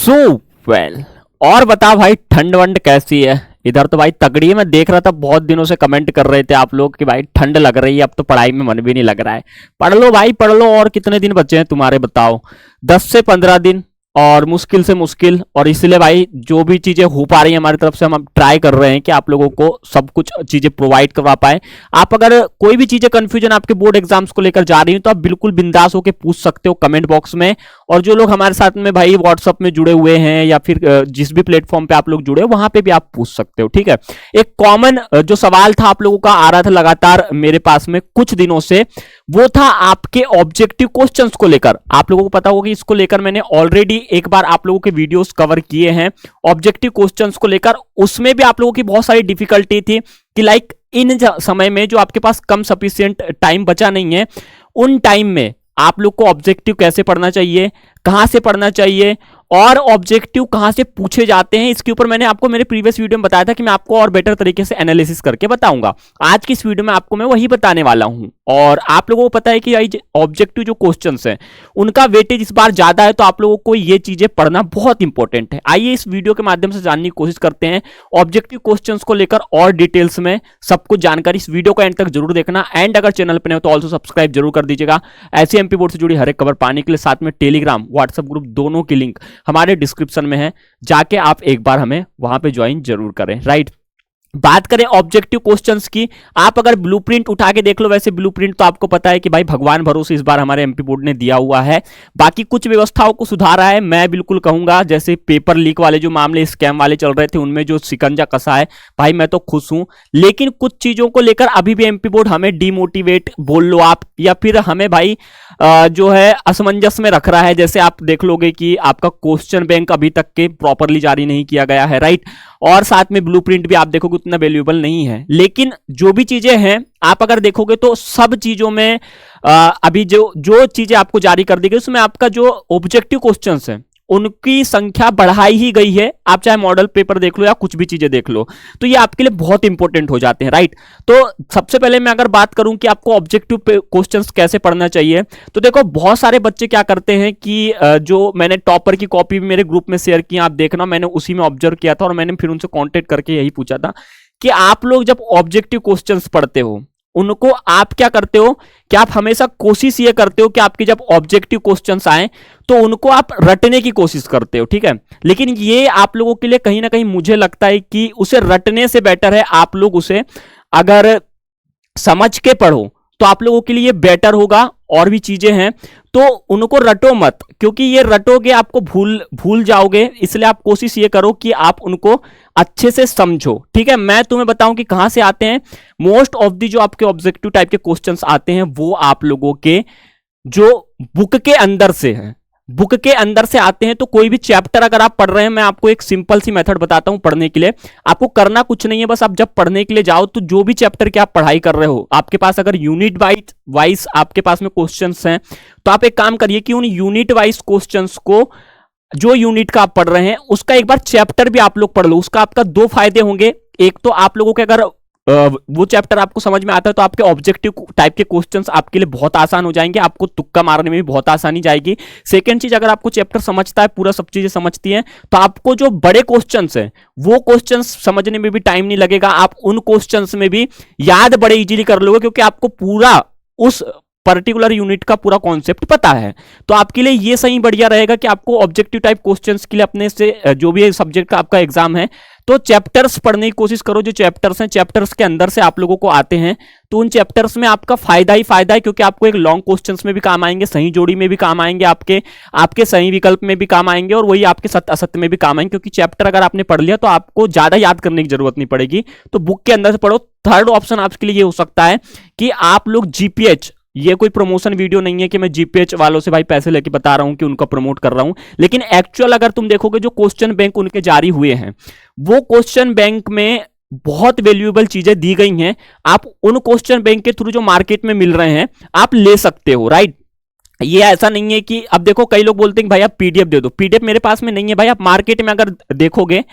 So well और बता भाई, ठंड वंड कैसी है? इधर तो भाई तगड़ी है। मैं देख रहा था बहुत दिनों से कमेंट कर रहे थे आप लोग कि भाई ठंड लग रही है, अब तो पढ़ाई में मन भी नहीं लग रहा है। पढ़ लो भाई पढ़ लो, और कितने दिन बचे हैं तुम्हारे बताओ? 10 से 15 दिन, और मुश्किल से मुश्किल। और इसलिए भाई जो भी चीजें हो पा रही है हमारी तरफ से, हम ट्राई कर रहे हैं कि आप लोगों को सब कुछ चीजें प्रोवाइड करवा पाए। आप अगर कोई भी चीजें कंफ्यूजन आपके बोर्ड एग्जाम्स को लेकर जा रही हो तो आप बिल्कुल बिंदास होकर पूछ सकते हो कमेंट बॉक्स में। और जो लोग हमारे साथ में भाई व्हाट्सअप में जुड़े हुए हैं या फिर जिस भी प्लेटफॉर्म पे आप लोग जुड़े हो वहां पे भी आप पूछ सकते हो, ठीक है। एक कॉमन जो सवाल था आप लोगों का आ रहा था लगातार मेरे पास में कुछ दिनों से, वो था आपके ऑब्जेक्टिव क्वेश्चंस को लेकर। आप लोगों को पता होगा कि इसको लेकर मैंने ऑलरेडी एक बार आप लोगों के वीडियोस कवर किए हैं ऑब्जेक्टिव क्वेश्चंस को लेकर। उसमें भी आप लोगों की बहुत सारी डिफिकल्टी थी कि लाइक इन समय में जो आपके पास कम सफिशिएंट टाइम बचा नहीं है, उन टाइम में आप लोग को ऑब्जेक्टिव कैसे पढ़ना चाहिए, कहां से पढ़ना चाहिए, और ऑब्जेक्टिव कहां से पूछे जाते हैं। इसके ऊपर मैंने आपको मेरे प्रीवियस वीडियो में बताया था कि मैं आपको और बेटर तरीके से एनालिसिस करके बताऊंगा। आज की इस वीडियो में आपको मैं वही बताने वाला हूं। और आप लोगों को पता है कि ऑब्जेक्टिव जो क्वेश्चंस हैं उनका वेटेज इस बार ज्यादा है, तो आप लोगों को ये चीजें पढ़ना बहुत इंपॉर्टेंट है। आइए इस वीडियो के माध्यम से जानने की कोशिश करते हैं ऑब्जेक्टिव क्वेश्चंस को लेकर और डिटेल्स में सब कुछ जानकारी। इस वीडियो को एंड तक जरूर देखना, एंड अगर चैनल पर नहीं हो तो ऑल्सो सब्सक्राइब जरूर कर दीजिएगा। ऐसे एमपी बोर्ड से जुड़ी हर एक खबर पाने के लिए साथ में टेलीग्राम व्हाट्सएप ग्रुप दोनों की लिंक हमारे डिस्क्रिप्शन में है, जाके आप एक बार हमें वहां पे ज्वाइन जरूर करें, राइट। बात करें ऑब्जेक्टिव क्वेश्चंस की, आप अगर ब्लूप्रिंट उठा के देख लो, वैसे ब्लूप्रिंट तो आपको पता है कि भाई भगवान भरोसे इस बार हमारे एमपी बोर्ड ने दिया हुआ है। बाकी कुछ व्यवस्थाओं को सुधारा है, मैं बिल्कुल कहूंगा। जैसे पेपर लीक वाले जो मामले स्कैम वाले चल रहे थे उनमें जो शिकंजा कसा है भाई, मैं तो खुश हूं। लेकिन कुछ चीजों को लेकर अभी भी एमपी बोर्ड हमें डिमोटिवेट बोल लो आप, या फिर हमें भाई जो है असमंजस में रख रहा है। जैसे आप देख लोगे कि आपका क्वेश्चन बैंक अभी तक के प्रॉपरली जारी नहीं किया गया है, राइट। और साथ में ब्लूप्रिंट भी आप देखोगे उतना वैल्यूएबल नहीं है। लेकिन जो भी चीजें हैं आप अगर देखोगे तो सब चीजों में अभी जो चीजें आपको जारी कर दी गई उसमें आपका जो ऑब्जेक्टिव क्वेश्चंस हैं उनकी संख्या बढ़ाई ही गई है। आप चाहे मॉडल पेपर देख लो या कुछ भी चीजें देख लो, तो ये आपके लिए बहुत इंपॉर्टेंट हो जाते हैं, राइट। तो सबसे पहले मैं अगर बात करूं कि आपको ऑब्जेक्टिव क्वेश्चंस कैसे पढ़ना चाहिए, तो देखो बहुत सारे बच्चे क्या करते हैं कि जो मैंने टॉपर की कॉपी भी मेरे ग्रुप में शेयर की, आप देखना, मैंने उसी में ऑब्जर्व किया था और मैंने फिर उनसे कॉन्टेक्ट करके यही पूछा था कि आप लोग जब ऑब्जेक्टिव क्वेश्चंस पढ़ते हो उनको आप क्या करते हो कि आप हमेशा कोशिश ये करते हो कि आपके जब ऑब्जेक्टिव क्वेश्चंस आए तो उनको आप रटने की कोशिश करते हो, ठीक है। लेकिन ये आप लोगों के लिए कहीं ना कहीं मुझे लगता है कि उसे रटने से बेटर है आप लोग उसे अगर समझ के पढ़ो तो आप लोगों के लिए बेटर होगा। और भी चीजें हैं तो उनको रटो मत, क्योंकि ये रटोगे आपको भूल जाओगे। इसलिए आप कोशिश ये करो कि आप उनको अच्छे से समझो, ठीक है। मैं तुम्हें बताऊं कि कहां से आते हैं मोस्ट ऑफ दी जो आपके ऑब्जेक्टिव टाइप के क्वेश्चंस आते हैं, वो आप लोगों के जो बुक के अंदर से हैं, बुक के अंदर से आते हैं। तो कोई भी चैप्टर अगर आप पढ़ रहे हैं, मैं आपको एक सिंपल सी मेथड बताता हूं पढ़ने के लिए। आपको करना कुछ नहीं है, बस आप जब पढ़ने के लिए जाओ तो जो भी चैप्टर की आप पढ़ाई कर रहे हो, आपके पास अगर यूनिट वाइज आपके पास में क्वेश्चंस हैं, तो आप एक काम करिए कि उन यूनिट वाइज क्वेश्चंस को, जो यूनिट का आप पढ़ रहे हैं उसका एक बार चैप्टर भी आप लोग पढ़ लो। उसका आपका दो फायदे होंगे। एक तो आप लोगों के अगर वो चैप्टर आपको समझ में आता है तो आपके ऑब्जेक्टिव टाइप के क्वेश्चंस आपके लिए बहुत आसान हो जाएंगे, आपको तुक्का मारने में भी बहुत आसानी जाएगी। सेकंड चीज, अगर आपको चैप्टर समझता है, पूरा सब चीजें समझती हैं, तो आपको जो बड़े क्वेश्चंस हैं वो क्वेश्चंस समझने में भी टाइम नहीं लगेगा। आप उन क्वेश्चंस में भी याद बड़े इजीली कर लोगे, क्योंकि आपको पूरा उस पर्टिकुलर यूनिट का पूरा कॉन्सेप्ट पता है। तो आपके लिए ये सही बढ़िया रहेगा कि आपको ऑब्जेक्टिव टाइप क्वेश्चंस के लिए अपने से जो भी सब्जेक्ट का आपका एग्जाम है तो चैप्टर्स पढ़ने की कोशिश करो। जो चैप्टर्स हैं, चैप्टर्स के अंदर से आप लोगों को आते हैं, तो उन चैप्टर्स में आपका फायदा ही फायदा है, क्योंकि आपको एक लॉन्ग क्वेश्चंस में भी काम आएंगे, सही जोड़ी में भी काम आएंगे, आपके सही विकल्प में भी काम आएंगे, और वही आपके सत्य असत्य में भी काम आएंगे। क्योंकि चैप्टर अगर आपने पढ़ लिया तो आपको ज्यादा याद करने की जरूरत नहीं पड़ेगी, तो बुक के अंदर से पढ़ो। थर्ड ऑप्शन आपके लिए ये हो सकता है कि आप लोग जीपीएच, ये कोई प्रमोशन वीडियो नहीं है कि मैं जीपीएच वालों से भाई पैसे लेके बता रहा हूं कि उनका प्रमोट कर रहा हूं, लेकिन एक्चुअल अगर तुम देखोगे जो क्वेश्चन बैंक उनके जारी हुए हैं, वो क्वेश्चन बैंक में बहुत वैल्यूएबल चीजें दी गई हैं। आप उन क्वेश्चन बैंक के थ्रू जो मार्केट में मिल रहे हैं आप ले सकते हो, राइट। ये ऐसा नहीं है कि अब देखो कई लोग बोलते हैं कि भाई आप पीडीएफ दे दो, पीडीएफ मेरे पास में नहीं है भाई। आप मार्केट में अगर देखोगे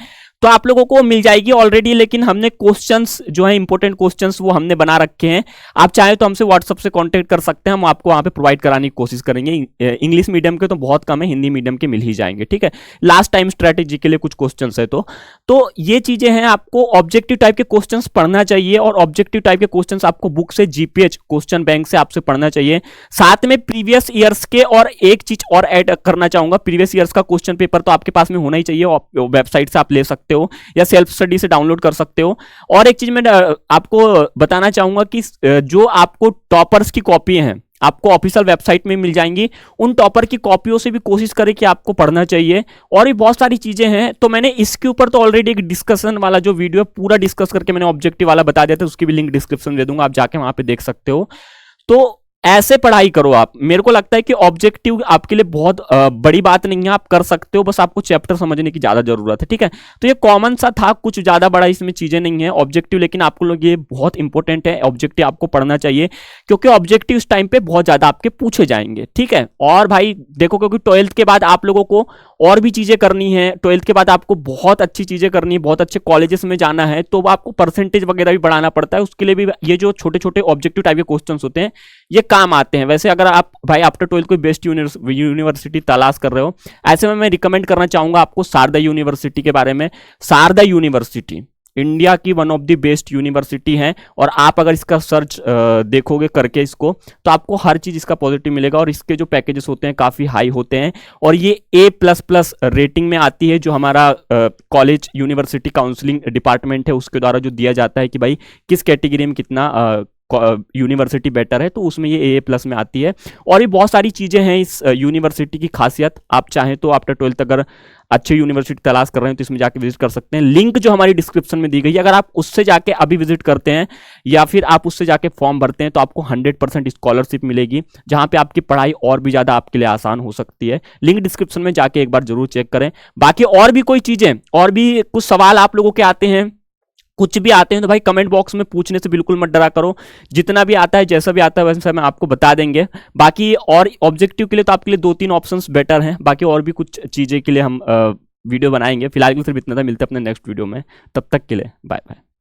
तो आप लोगों को मिल जाएगी ऑलरेडी, लेकिन हमने क्वेश्चंस जो है इंपॉर्टेंट क्वेश्चंस वो हमने बना रखे हैं। आप चाहे तो हमसे व्हाट्सएप से कांटेक्ट कर सकते हैं, हम आपको वहां पे प्रोवाइड कराने की कोशिश करेंगे। इंग्लिश मीडियम के तो बहुत कम है, हिंदी मीडियम के मिल ही जाएंगे, ठीक है। लास्ट टाइम स्ट्रेटेजी के लिए कुछ क्वेश्चंस है तो ये चीजें हैं। आपको ऑब्जेक्टिव टाइप के क्वेश्चंस पढ़ना चाहिए, और ऑब्जेक्टिव टाइप के क्वेश्चंस आपको बुक से, जीपीएच क्वेश्चन बैंक से आपसे पढ़ना चाहिए। साथ में प्रीवियस ईयर्स के, और एक चीज और ऐड करना चाहूंगा, प्रीवियस ईयर्स का क्वेश्चन पेपर तो आपके पास में होना ही चाहिए, वेबसाइट से आप ले सकते हो या सेल्फ स्टडी से डाउनलोड कर सकते हो। और एक चीज मैं आपको बताना चाहूंगा कि जो आपको टॉपर्स की कॉपी हैं आपको ऑफिशियल वेबसाइट में मिल जाएंगी, उन टॉपर की कॉपियों से भी कोशिश करें कि आपको पढ़ना चाहिए। और भी बहुत सारी चीजें हैं, तो मैंने इसके ऊपर तो ऑलरेडी एक डिस्कशन वाला जो वीडियो पूरा डिस्कस करके मैंने ऑब्जेक्टिव वाला बता दिया था, उसकी भी लिंक डिस्क्रिप्शन दे दूंगा, आप जाके वहां पे देख सकते हो। तो ऐसे पढ़ाई करो आप। मेरे को लगता है कि ऑब्जेक्टिव आपके लिए बहुत बड़ी बात नहीं है, आप कर सकते हो, बस आपको चैप्टर समझने की ज्यादा जरूरत है, ठीक है। तो ये कॉमन सा था, कुछ ज्यादा बड़ा इसमें चीजें नहीं है ऑब्जेक्टिव, लेकिन आपको लोग ये बहुत इंपॉर्टेंट है, ऑब्जेक्टिव आपको पढ़ना चाहिए, क्योंकि ऑब्जेक्टिव इस टाइम पे बहुत ज्यादा आपके पूछे जाएंगे, ठीक है। और भाई देखो, क्योंकि 12th के बाद आप लोगों को और भी चीजें करनी है, 12th के बाद आपको बहुत अच्छी चीजें करनी है, बहुत अच्छे कॉलेजेस में जाना है, तो आपको परसेंटेज वगैरह भी बढ़ाना पड़ता है। उसके लिए भी ये जो छोटे छोटे ऑब्जेक्टिव टाइप के क्वेश्चन होते हैं ये काम आते हैं। वैसे अगर आप भाई आफ्टर 12th कोई बेस्ट यूनिवर्सिटी तलाश कर रहे हो, ऐसे में मैं रिकमेंड करना चाहूंगा आपको शारदा यूनिवर्सिटी के बारे में। शारदा यूनिवर्सिटी इंडिया की one of the best university है, और आप अगर इसका सर्च देखोगे करके इसको, तो आपको हर चीज इसका पॉजिटिव मिलेगा, और इसके जो पैकेजेस होते हैं काफी हाई होते हैं, और ये A++ रेटिंग में आती है, जो हमारा कॉलेज यूनिवर्सिटी काउंसलिंग डिपार्टमेंट है उसके द्वारा जो दिया जाता है कि भाई किस कैटेगरी में कितना यूनिवर्सिटी बेटर है, तो उसमें ये A+ में आती है। और भी बहुत सारी चीजें हैं इस यूनिवर्सिटी की खासियत। आप चाहें तो आफ्टर 12th अगर अच्छे यूनिवर्सिटी तलाश कर रहे हैं तो इसमें जाके विजिट कर सकते हैं। लिंक जो हमारी डिस्क्रिप्शन में दी गई है, अगर आप उससे जाके अभी विजिट करते हैं या फिर आप उससे जाके फॉर्म भरते हैं, तो आपको 100% स्कॉलरशिप मिलेगी, जहां पे आपकी पढ़ाई और भी ज्यादा आपके लिए आसान हो सकती है। लिंक डिस्क्रिप्शन में जाके एक बार जरूर चेक करें। बाकी और भी कोई चीजें, और भी कुछ सवाल आप लोगों के आते हैं, कुछ भी आते हैं, तो भाई कमेंट बॉक्स में पूछने से बिल्कुल मत डरा करो। जितना भी आता है, जैसा भी आता है वैसे मैं आपको बता देंगे। बाकी और ऑब्जेक्टिव के लिए तो आपके लिए 2-3 ऑप्शंस बेटर हैं, बाकी और भी कुछ चीजें के लिए हम वीडियो बनाएंगे। फिलहाल के लिए सिर्फ इतना था, मिलते हैं अपने नेक्स्ट वीडियो में, तब तक के लिए बाय बाय।